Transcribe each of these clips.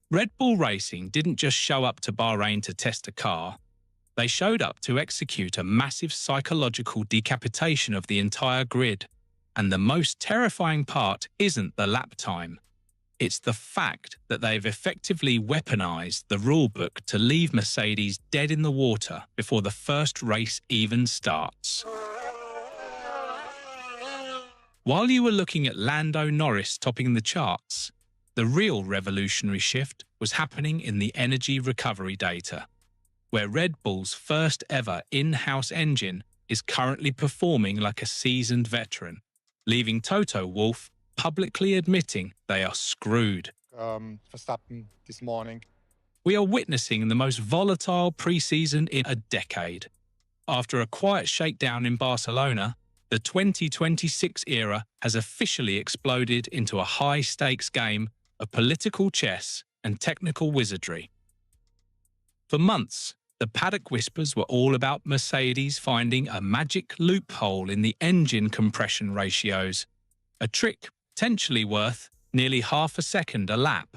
Red Bull Racing didn't just show up to Bahrain to test a car. They showed up to execute a massive psychological decapitation of the entire grid. And the most terrifying part isn't the lap time. It's the fact that they've effectively weaponized the rulebook to leave Mercedes dead in the water before the first race even starts. While you were looking at Lando Norris topping the charts, the real revolutionary shift was happening in the energy recovery data, where Red Bull's first ever in-house engine is currently performing like a seasoned veteran, leaving Toto Wolff publicly admitting they are screwed. Verstappen this morning. We are witnessing the most volatile pre-season in a decade. After a quiet shakedown in Barcelona, the 2026 era has officially exploded into a high-stakes game of political chess and technical wizardry. For months, the paddock whispers were all about Mercedes finding a magic loophole in the engine compression ratios, a trick potentially worth nearly half a second a lap.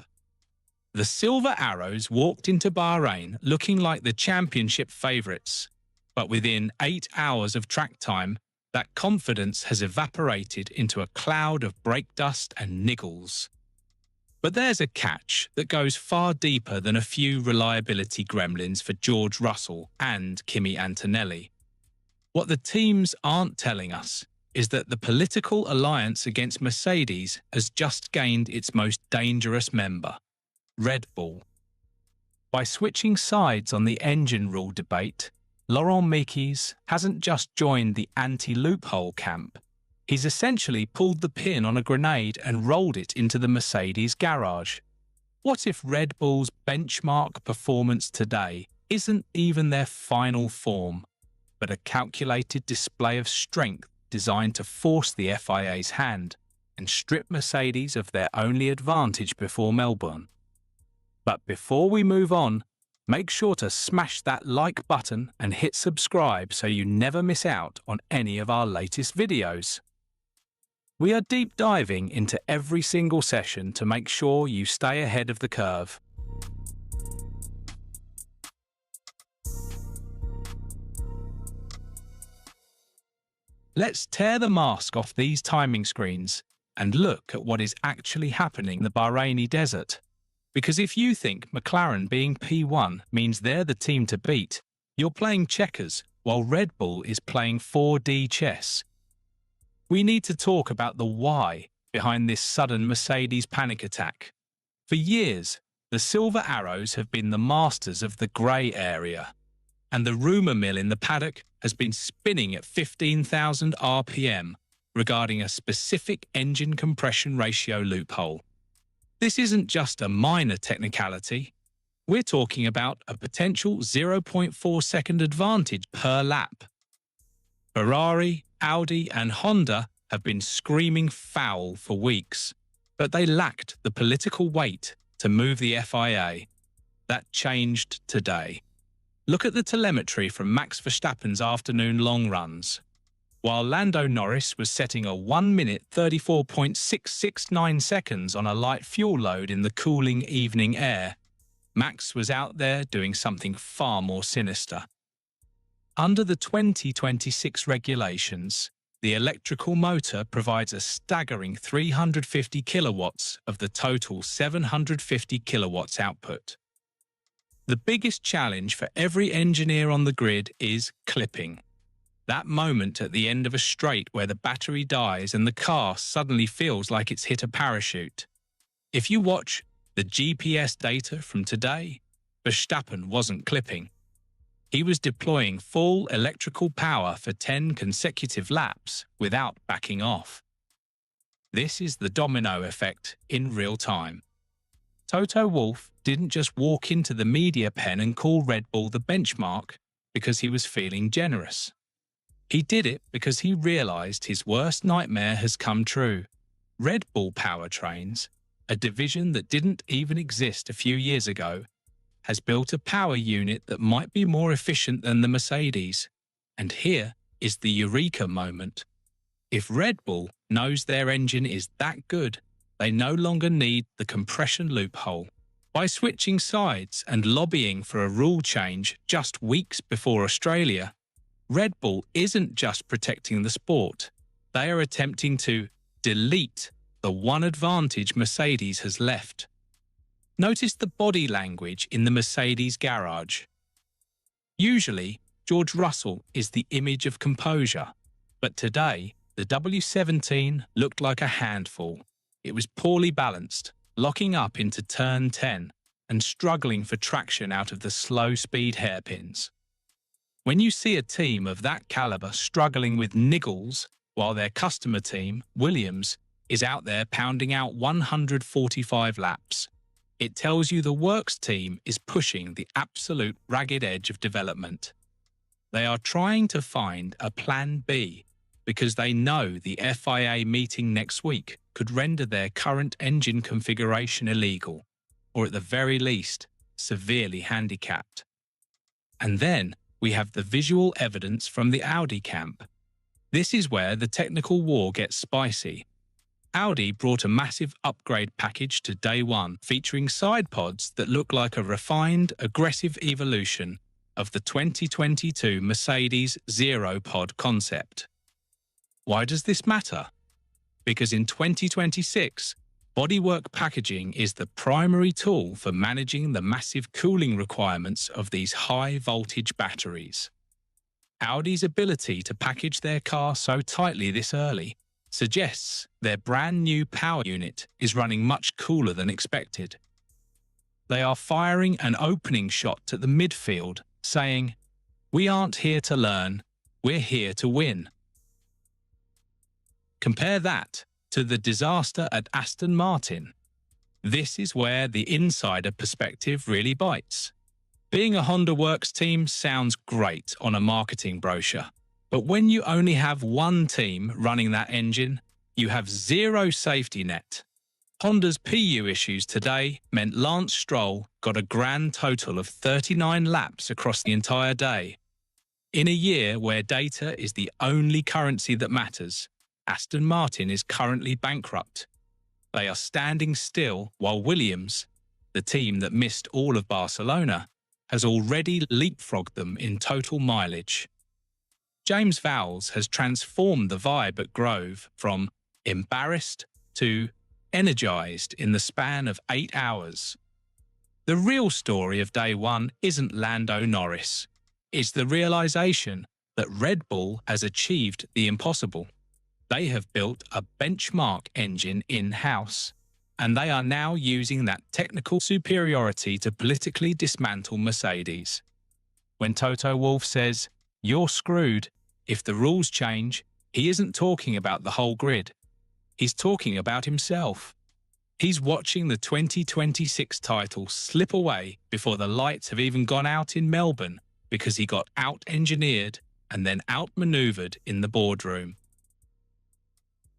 The Silver Arrows walked into Bahrain looking like the championship favourites, but within 8 hours of track time, that confidence has evaporated into a cloud of brake dust and niggles. But there's a catch that goes far deeper than a few reliability gremlins for George Russell and Kimi Antonelli. What the teams aren't telling us is that the political alliance against Mercedes has just gained its most dangerous member, Red Bull. By switching sides on the engine rule debate, Laurent Mekies hasn't just joined the anti-loophole camp. He's essentially pulled the pin on a grenade and rolled it into the Mercedes garage. What if Red Bull's benchmark performance today isn't even their final form, but a calculated display of strength designed to force the FIA's hand and strip Mercedes of their only advantage before Melbourne? But before we move on, make sure to smash that like button and hit subscribe so you never miss out on any of our latest videos. We are deep diving into every single session to make sure you stay ahead of the curve. Let's tear the mask off these timing screens and look at what is actually happening in the Bahraini desert. Because if you think McLaren being P1 means they're the team to beat, you're playing checkers while Red Bull is playing 4D chess. We need to talk about the why behind this sudden Mercedes panic attack. For years, the Silver Arrows have been the masters of the grey area, and the rumour mill in the paddock has been spinning at 15,000 RPM regarding a specific engine compression ratio loophole. This isn't just a minor technicality. We're talking about a potential 0.4 second advantage per lap. Ferrari, Audi and Honda have been screaming foul for weeks, but they lacked the political weight to move the FIA. That changed today. Look at the telemetry from Max Verstappen's afternoon long runs. While Lando Norris was setting a 1 minute 34.669 seconds on a light fuel load in the cooling evening air, Max was out there doing something far more sinister. Under the 2026 regulations, the electrical motor provides a staggering 350 kilowatts of the total 750 kilowatts output. The biggest challenge for every engineer on the grid is clipping. That moment at the end of a straight where the battery dies and the car suddenly feels like it's hit a parachute. If you watch the GPS data from today, Verstappen wasn't clipping. He was deploying full electrical power for 10 consecutive laps without backing off. This is the domino effect in real time. Toto Wolff didn't just walk into the media pen and call Red Bull the benchmark because he was feeling generous. He did it because he realized his worst nightmare has come true. Red Bull Powertrains, a division that didn't even exist a few years ago, has built a power unit that might be more efficient than the Mercedes. And here is the eureka moment. If Red Bull knows their engine is that good, they no longer need the compression loophole. By switching sides and lobbying for a rule change just weeks before Australia, Red Bull isn't just protecting the sport. They are attempting to delete the one advantage Mercedes has left. Notice the body language in the Mercedes garage. Usually, George Russell is the image of composure, but today, the W17 looked like a handful. It was poorly balanced, locking up into turn 10 and struggling for traction out of the slow-speed hairpins. When you see a team of that caliber struggling with niggles while their customer team, Williams, is out there pounding out 145 laps, it tells you the works team is pushing the absolute ragged edge of development. They are trying to find a plan B because they know the FIA meeting next week could render their current engine configuration illegal, or at the very least, severely handicapped. And then we have the visual evidence from the Audi camp. This is where the technical war gets spicy. Audi brought a massive upgrade package to day one, featuring side pods that look like a refined, aggressive evolution of the 2022 Mercedes Zero Pod concept. Why does this matter? Because in 2026, bodywork packaging is the primary tool for managing the massive cooling requirements of these high-voltage batteries. Audi's ability to package their car so tightly this early suggests their brand-new power unit is running much cooler than expected. They are firing an opening shot at the midfield, saying, "We aren't here to learn, we're here to win." Compare that to the disaster at Aston Martin. This is where the insider perspective really bites. Being a Honda Works team sounds great on a marketing brochure, but when you only have one team running that engine, you have zero safety net. Honda's PU issues today meant Lance Stroll got a grand total of 39 laps across the entire day. In a year where data is the only currency that matters, Aston Martin is currently bankrupt. They are standing still while Williams, the team that missed all of Barcelona, has already leapfrogged them in total mileage. James Vowles has transformed the vibe at Grove from embarrassed to energized in the span of 8 hours. The real story of day one isn't Lando Norris. It's the realization that Red Bull has achieved the impossible. They have built a benchmark engine in-house, and they are now using that technical superiority to politically dismantle Mercedes. When Toto Wolff says, "You're screwed if the rules change," he isn't talking about the whole grid. He's talking about himself. He's watching the 2026 title slip away before the lights have even gone out in Melbourne because he got out-engineered and then outmaneuvered in the boardroom.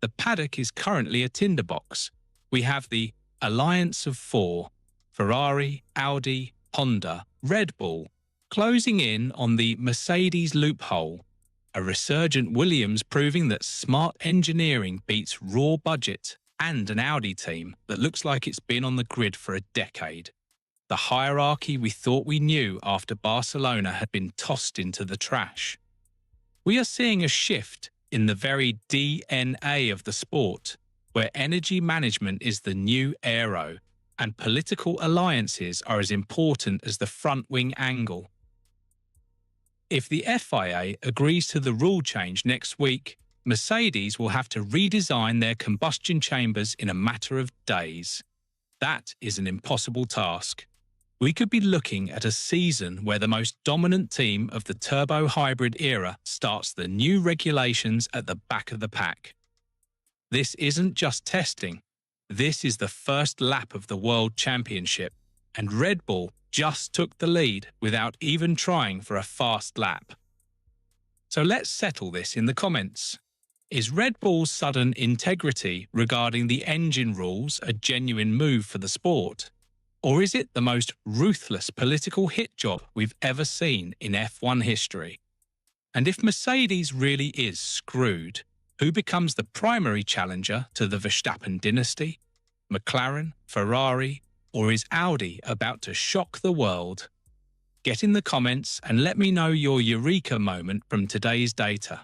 The paddock is currently a tinderbox. We have the Alliance of Four, Ferrari, Audi, Honda, Red Bull, closing in on the Mercedes loophole, a resurgent Williams proving that smart engineering beats raw budget, and an Audi team that looks like it's been on the grid for a decade. The hierarchy we thought we knew after Barcelona had been tossed into the trash. We are seeing a shift in the very DNA of the sport, where energy management is the new aero, and political alliances are as important as the front-wing angle. If the FIA agrees to the rule change next week, Mercedes will have to redesign their combustion chambers in a matter of days. That is an impossible task. We could be looking at a season where the most dominant team of the turbo hybrid era starts the new regulations at the back of the pack. This isn't just testing. This is the first lap of the World Championship, and Red Bull just took the lead without even trying for a fast lap. So let's settle this in the comments. Is Red Bull's sudden integrity regarding the engine rules a genuine move for the sport? Or is it the most ruthless political hit job we've ever seen in F1 history? And if Mercedes really is screwed, who becomes the primary challenger to the Verstappen dynasty? McLaren, Ferrari, Or is Audi about to shock the world? Get in the comments and let me know your eureka moment from today's data.